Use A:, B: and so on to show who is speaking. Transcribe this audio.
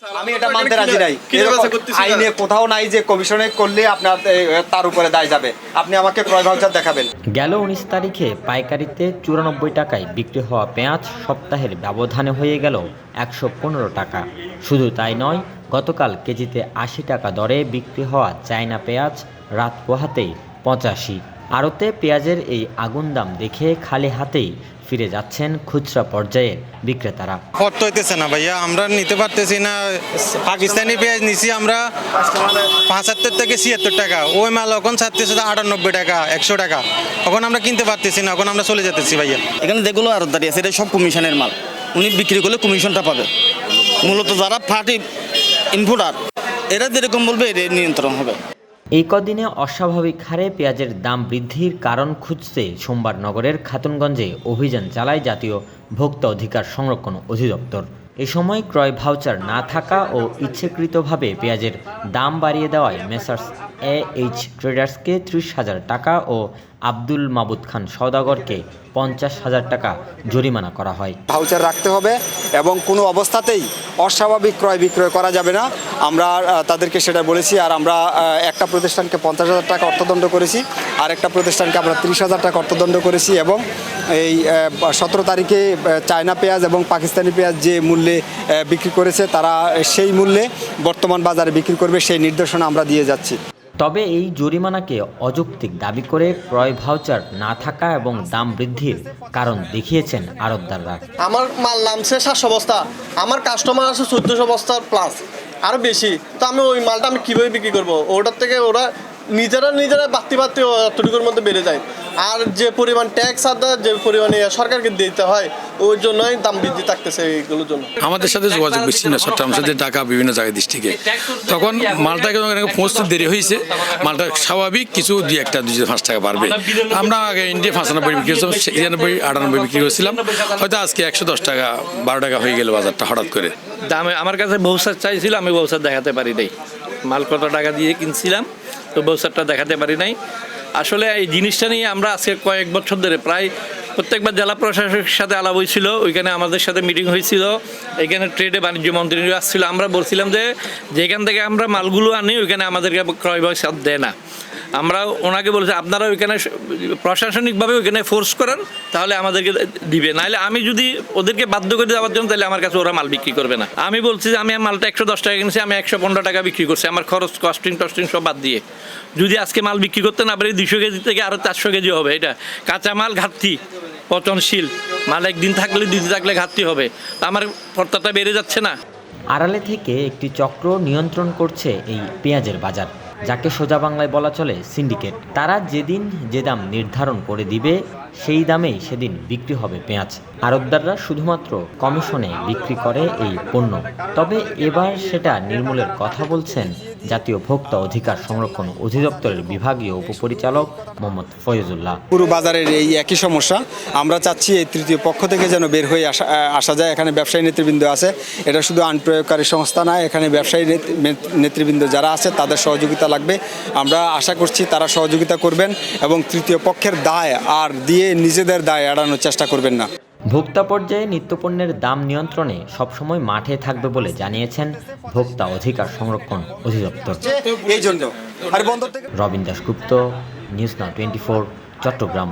A: আমি এটা মানতে রাজি নাই। আইনে কোথাও নাই যে কমিশনে করলে আপনার তার উপরে দায় যাবে। আপনি আমাকে ক্রয় ভাউচার দেখাবেন।
B: গেল ১৯ তারিখে পাইকারিতে ৯৪ টাকায় বিক্রি হওয়া পেঁয়াজ সপ্তাহের ব্যবধানে হয়ে গেল ১১৫ টাকা। শুধু তাই নয়, গতকাল কেজিতে ৮০ টাকা দরে বিক্রি হওয়া চায়না পেঁয়াজ রাত পোহাতেই ৮৫। আড়তে পেঁয়াজের এই আগুন দাম দেখে খালি হাতেই ফিরে যাচ্ছেন খুচরা পর্যায়ের বিক্রেতারা।
C: কত হইতেছে না ভাইয়া, আমরা নিতে পারতেছি না। পাকিস্তানি পেঁয়াজ নিছি আমরা ৭৫ থেকে ৭৬ টাকা, ওই মাল এখন ছাড়তেছে ৯৮ টাকা ১০০ টাকা। এখন আমরা কিনতে পারতেছি না, এখন আমরা চলে যেতেছি ভাইয়া।
D: এখানে যেগুলো আড়তদারি আছে এটা সব কমিশনের মাল, উনি বিক্রি করলে কমিশনটা পাবে। মূলত যারা পার্টি ইনপুটার এরা যেরকম বলবে এর নিয়ন্ত্রণ হবে।
B: এই কদিনে অস্বাভাবিক হারে পেঁয়াজের দাম বৃদ্ধির কারণ খুঁজতে সোমবার নগরের খাতুনগঞ্জে অভিযান চালায় জাতীয় ভোক্তা অধিকার সংরক্ষণ অধিদপ্তর। এ সময় ক্রয় ভাউচার না থাকা ও ইচ্ছাকৃতভাবে পেঁয়াজের দাম বাড়িয়ে দেওয়ায় মেসার্স AH ট্রেডার্সকে ৩০,০০০ টাকা ও আব্দুল মাবুদ খান সওদাগরকে ৫০,০০০ টাকা জরিমানা করা হয়।
A: ভাউচার রাখতে হবে এবং কোনো অবস্থাতেই অস্বাভাবিক ক্রয় বিক্রয় করা যাবে না। আমরা তাদেরকে সেটা বলেছি। আর আমরা একটা প্রতিষ্ঠানকে ৫০,০০০ টাকা অর্থদণ্ড করেছি, আর একটা প্রতিষ্ঠানকে আমরা ৩০,০০০ টাকা অর্থদণ্ড করেছি। এবং এই ১৭ তারিখে চায়না পেঁয়াজ এবং পাকিস্তানি পেঁয়াজ যে মূল্যে বিক্রি করেছে তারা সেই মূল্যে বর্তমান বাজারে বিক্রি করবে, সেই নির্দেশনা আমরা দিয়ে যাচ্ছি।
B: তবে এই জরিমানাকে অযৌক্তিক দাবি করে ক্রয় ভাউচার না থাকা এবং দাম বৃদ্ধির কারণ দেখিয়েছেন আড়তদাররা।
E: আমার মাল নামছে ৭০০ বস্তা, আমার কাস্টমার আছে ১৪০০ বস্তা প্লাস আরও বেশি, তো আমি ওই মালটা আমি কীভাবে বিক্রি করবো? ওটার থেকে ওরা নিজেরা বাড়তি অতটুকুর মধ্যে বেড়ে যায়। আর যে পরিমাণ ট্যাক্স আদা যে পরিমাণে সরকারকে দিতে হয়, ওই জন্যই দাম বৃদ্ধি থাকতেছে এইগুলোর জন্য।
F: আমাদের সাথে যোগাযোগ বিচ্ছিন্ন চট্টগ্রাম সাথে ঢাকা বিভিন্ন জায়গায় ডিস্ট্রিক্টে, তখন মালটাকে পৌঁছতে দেরি হয়েছে। মালটা স্বাভাবিক কিছু ২-৫ টাকা বাড়বে। আমরা আগে ইন্ডিয়া ৯৫ বিক্রি করছিলাম, ৯৬-৯৮ বিক্রি করেছিলাম, হয়তো আজকে ১১০ টাকা ১২ টাকা হয়ে গেল বাজারটা হঠাৎ করে।
G: দামে আমার কাছে বৌসার চাইছিল, আমি বৌসার দেখাতে পারি নাই। মাল কত টাকা দিয়ে কিনছিলাম, তো বৌসারটা দেখাতে পারি নাই। আসলে এই জিনিসটা নিয়ে আমরা আজকে কয়েক বছর ধরে প্রায় প্রত্যেকবার জেলা প্রশাসকের সাথে আলাপ হয়েছিল, ওইখানে আমাদের সাথে মিটিং হয়েছিল, এখানে ট্রেডে বাণিজ্য মন্ত্রীরা আসছিল। আমরা বলছিলাম যে যেখান থেকে আমরা মালগুলো আনি ওইখানে আমাদেরকে ক্রয় ভাউচার দেয় না। আমরা ওনাকে বলেছি আপনারা ওইখানে প্রশাসনিকভাবে ওইখানে ফোর্স করেন, তাহলে আমাদেরকে দিবে, নাহলে আমি যদি ওদেরকে বাধ্য করে দেওয়ার জন্য, তাহলে আমার কাছে ওরা মাল বিক্রি করবে না। আমি বলছি যে আমি মালটা ১১০ টাকা কিনেছি, আমি ১১৫ টাকা বিক্রি করছি, আমার খরচ কস্টিং সব বাদ দিয়ে। যদি আজকে মাল বিক্রি করতে না পারি ২০০ কেজি থেকে আরও ৪০০ কেজি হবে। এটা কাঁচা মাল ঘাটতি, পচনশীল মাল একদিন থাকলে দুদিন থাকলে ঘাটতি হবে, আমার খরচাটা বেড়ে যাচ্ছে না।
B: আড়ালে থেকে একটি চক্র নিয়ন্ত্রণ করছে এই পেঁয়াজের বাজার, যাকে সোজা বাংলায় বলা চলে সিন্ডিকেট। তারা যেদিন যে দাম নির্ধারণ করে দিবে সেই দামেই সেদিন বিক্রি হবে পেঁয়াজ। আড়তদাররা শুধুমাত্র কমিশনে বিক্রি করে এই পণ্য। তবে এবার সেটা নির্মূলের কথা বলছেন জাতীয় ভোক্তা অধিকার সংরক্ষণ অধিদপ্তরের বিভাগীয় উপপরিচালক মোহাম্মদ ফয়জুল্লাহ।
A: পুরো বাজারের এই একই সমস্যা। আমরা চাচ্ছি এই তৃতীয় পক্ষ থেকে যেন বের হয়ে আসা যায়। এখানে ব্যবসায়ী নেতৃবৃন্দ আছে, এটা শুধু আইন প্রয়োগকারী সংস্থা নয়, এখানে ব্যবসায়ী নেতৃবৃন্দ যারা আছে তাদের সহযোগিতা লাগবে। আমরা আশা করছি তারা সহযোগিতা করবেন এবং তৃতীয় পক্ষের দায় আর দিয়ে নিজেদের দায় এড়ানোর চেষ্টা করবেন না।
B: ভোক্তা পর্যায়ে নিত্যপণ্যের দাম নিয়ন্ত্রণে সবসময় মাঠে থাকবে বলে জানিয়েছেন ভোক্তা অধিকার সংরক্ষণ অধিদপ্তর।
A: এই জন্য
B: রবিন দাশগুপ্ত, নিউজ নাও 24, চট্টগ্রাম।